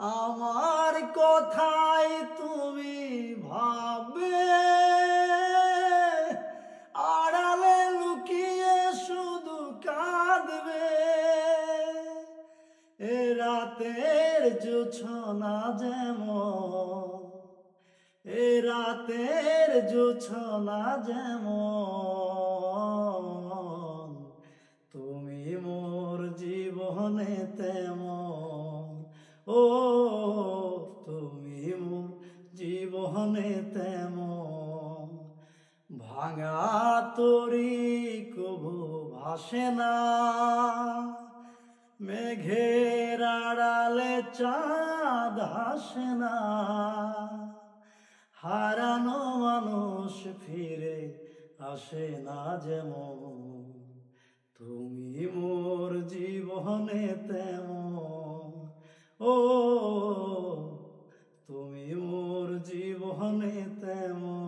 আমার কথাই তুমি ভাববে, আড়ালে লুকিয়ে শুধু কাঁদবে। এ রাতের জোছনা যেমন, এ রাতের জোছনা যেমন, তুমি মোর জীবনে তেমন। ও তুমি মোর জীবনে তেমন। ভাঙা তরি কবু ভাসে না, মেঘের আড়ালে চাঁদ হাসে না। হারানো মানুষ ফিরে আসে না যেমন, তুমি মোর জীবনে তেমন। ও তুমি মোর জীবনে তেমন।